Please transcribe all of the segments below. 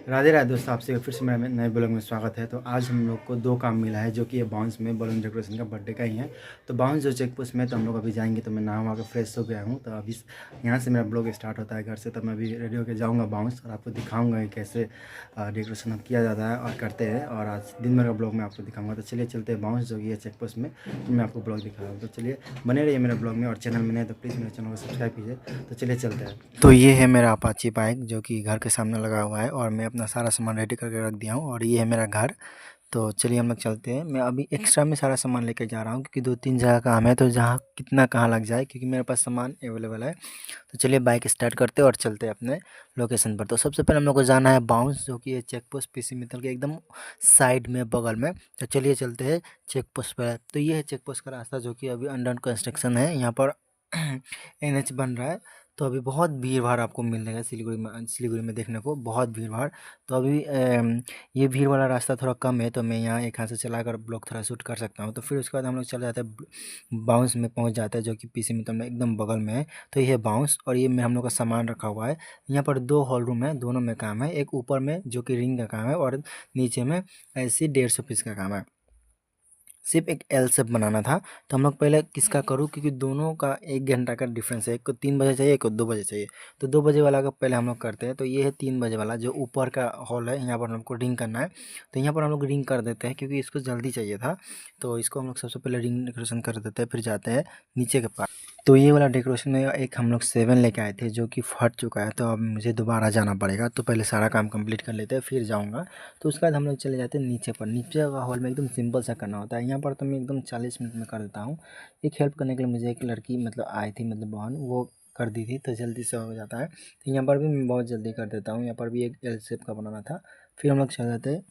राधे राधे दोस्तों, आपसे फिर से मेरा नए ब्लॉग में स्वागत है। तो आज हम लोग को 2 काम मिला है, जो कि ये बाउंस में बलून डेकोरेशन का बर्थडे का ही है। तो बाउंस जो चेक पोस्ट में तो हम लोग अभी जाएंगे। तो मैं नहा वहा के फ्रेश हो गया हूँ। तो अभी यहाँ से मेरा ब्लॉग स्टार्ट होता है घर से। तो मैं अभी रेडी होकर जाऊँगा बाउंस, और आपको दिखाऊँगा कि कैसे डेकोरेशन किया जाता है और करते हैं। और आज दिन भर का ब्लॉग मैं आपको दिखाऊँगा। तो चलिए चलते हैं बाउंस जो कि है चेक पोस्ट में, तो मैं आपको ब्लॉग दिखा रहा हूँ। तो चलिए बने रहिए मेरे ब्लॉग में, और चैनल में नहीं तो प्लीज़ मेरे चैनल को सब्सक्राइब कीजिए। तो चलिए चलते हैं। तो ये है मेरा अपाची बाइक जो कि घर के सामने लगा हुआ है, और मैं अपना सारा सामान रेडी करके रख दिया हूँ। और ये है मेरा घर। तो चलिए हम लोग चलते हैं। मैं अभी एक्स्ट्रा में सारा सामान लेकर जा रहा हूँ, क्योंकि 2-3 जगह काम है, तो जहाँ कितना कहाँ लग जाए, क्योंकि मेरे पास सामान अवेलेबल है। तो चलिए बाइक स्टार्ट करते हैं और चलते हैं अपने लोकेशन पर। तो सबसे पहले हम लोग को जाना है बाउंस, जो कि ये चेक पोस्ट पीसी मित्तल के एकदम साइड में बगल में। तो चलिए चलते हैं चेक पोस्ट पर। तो ये है चेक पोस्ट का रास्ता, जो कि अभी अंडर कंस्ट्रक्शन है। यहाँ पर एनएच बन रहा है। तो अभी बहुत भीड़ भाड़ आपको मिलेगा सिलीगुड़ी में देखने को, बहुत भीड़ भाड़। तो अभी ये भीड़ वाला रास्ता थोड़ा कम है, तो मैं यहाँ एक हाथ से चलाकर ब्लॉग थोड़ा शूट कर सकता हूँ। तो फिर उसके बाद हम लोग चले जाते हैं बाउंस में, पहुँच जाता है, जो कि पीसी मित्तल में एकदम बगल में है। तो ये है बाउंस, और ये में हम लोग का सामान रखा हुआ है। यहाँ पर 2 हॉल रूम है, दोनों में काम है। एक ऊपर में जो कि रिंग का काम है, और नीचे में ऐसी 150 पीस का काम है। सिर्फ एक एल शेप बनाना था। तो हम लोग पहले किसका करूँ, क्योंकि दोनों का 1 घंटा का डिफरेंस है। एक को 3 बजे चाहिए, एक को 2 बजे चाहिए। तो 2 बजे वाला का पहले हम लोग करते हैं। तो ये है 3 बजे वाला, जो ऊपर का हॉल है। यहाँ पर हमको रिंग करना है। तो यहाँ पर हम लोग रिंग कर देते हैं, क्योंकि इसको जल्दी चाहिए था। तो इसको हम लोग सबसे पहले रिंग डेकोरेशन कर देते हैं, फिर जाते हैं नीचे के पास। तो ये वाला डेकोरेशन में एक हम लोग 7 लेके आए थे, जो कि फट चुका है। तो अब मुझे दोबारा जाना पड़ेगा। तो पहले सारा काम कंप्लीट कर लेते हैं, फिर जाऊँगा। तो उसके बाद हम लोग चले जाते हैं नीचे पर। नीचे का हॉल में एकदम सिंपल सा करना होता है। यहाँ पर तो मैं एकदम 40 मिनट में कर देता हूँ। एक हेल्प करने के लिए मुझे एक लड़की मतलब आई थी, मतलब बहन, वो कर दी थी, तो जल्दी से हो जाता है। तो यहाँ पर भी मैं बहुत जल्दी कर देता हूँ। यहाँ पर भी एक एल शेप का बनाना था। फिर हम लोग चले जाते हैं।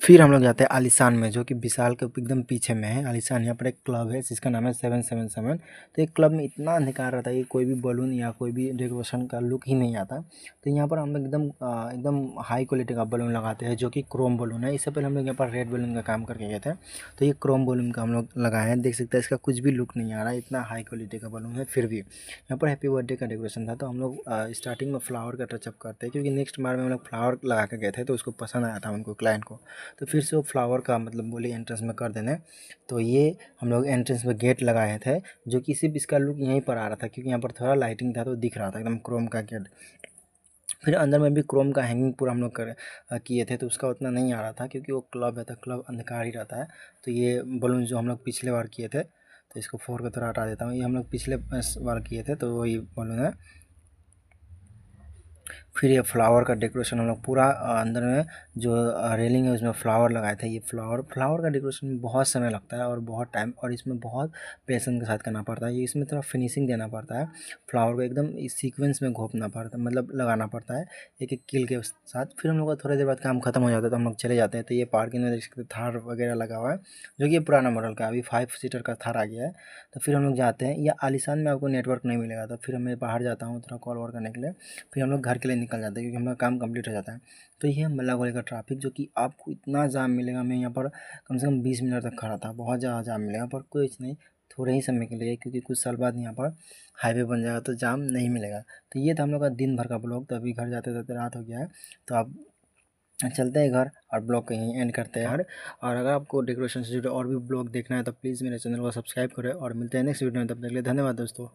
फिर हम लोग जाते हैं आलीशान में, जो कि विशाल के एकदम पीछे में है। आलीशान यहाँ पर एक क्लब है जिसका नाम है 777। तो एक क्लब में इतना अंधकार रहता है कि कोई भी बलून या कोई भी डेकोरेशन का लुक ही नहीं आता। तो यहाँ पर हम लोग एकदम हाई क्वालिटी का बलून लगाते हैं, जो कि क्रोम बलून है। इससे पहले हम लोग यहाँ पर रेड बलून का काम करके गए थे। तो ये क्रोम बलून का हम लोग लगाए हैं। देख सकते हैं इसका कुछ भी लुक नहीं आ रहा है, इतना हाई क्वालिटी का बलून है। फिर भी यहाँ पर हैप्पी बर्थडे का डेकोरेशन था। तो हम लोग स्टार्टिंग में फ्लावर का टचअप करते हैं, क्योंकि नेक्स्ट बार में हम लोग फ्लावर लगा के गए थे, तो उसको पसंद आया था उनको, क्लाइंट को। तो फिर से वो फ्लावर का मतलब बोले एंट्रेंस में कर देने। तो ये हम लोग एंट्रेंस में गेट लगाए थे, जो कि सिर्फ इसका लुक यहीं पर आ रहा था, क्योंकि यहाँ पर थोड़ा लाइटिंग था तो दिख रहा था एकदम क्रोम का गेट। फिर अंदर में भी क्रोम का हैंगिंग पूरा हम लोग किए थे, तो उसका उतना नहीं आ रहा था, क्योंकि वो क्लब है तो क्लब अंधकार ही रहता है। तो ये बलून जो हम लोग पिछले बार किए थे, तो इसको फोड़ के थोड़ा हटा देता हूँ। ये हम लोग पिछले बार किए थे, तो वही बलून है। फिर ये फ्लावर का डेकोरेशन हम लोग पूरा अंदर में जो रेलिंग है उसमें फ्लावर लगाए थे। ये फ्लावर का डेकोरेशन में बहुत समय लगता है और बहुत टाइम, और इसमें बहुत पेशेंस के साथ करना पड़ता है। ये इसमें थोड़ा फिनिशिंग देना पड़ता है। फ्लावर को एकदम इस सीक्वेंस में घोपना पड़ता है, मतलब लगाना पड़ता है एक एक कील के साथ। फिर हम लोग का थोड़ी देर बाद काम खत्म हो जाता है, तो हम लोग चले जाते हैं। तो ये पार्किंग में देख सकते हैं थार वगैरह लगा हुआ है, जो कि ये पुराना मॉडल का, अभी 5 सीटर का थार आ गया है। तो फिर हम लोग जाते हैं। या आलीशान में आपको नेटवर्क नहीं मिलेगा, तो फिर मैं बाहर जाता हूँ थोड़ा कॉल वॉल करने के लिए। फिर हम लोग घर के लिए निकल जाते हैं, क्योंकि हमारा काम कंप्लीट हो जाता है। तो ये है मल्लागोली का ट्रैफिक, जो कि आपको इतना जाम मिलेगा। मैं यहाँ पर कम से कम 20 मिनट तक खड़ा था, बहुत ज़्यादा जाम मिलेगा, पर कुछ नहीं, थोड़े ही समय के लिए, क्योंकि कुछ साल बाद यहाँ पर हाईवे बन जाएगा तो जाम नहीं मिलेगा। तो ये था हम लोग का दिन भर का ब्लॉग। तो अभी घर जाते जाते रात हो गया है, तो आप चलते हैं घर, और ब्लॉग कहीं एंड करते हैं। और अगर आपको डेकोरेशन से जुड़े और भी ब्लॉग देखना है, तो प्लीज़ मेरे चैनल को सब्सक्राइब करें, और मिलते हैं नेक्स्ट वीडियो में। तब तक के लिए धन्यवाद दोस्तों।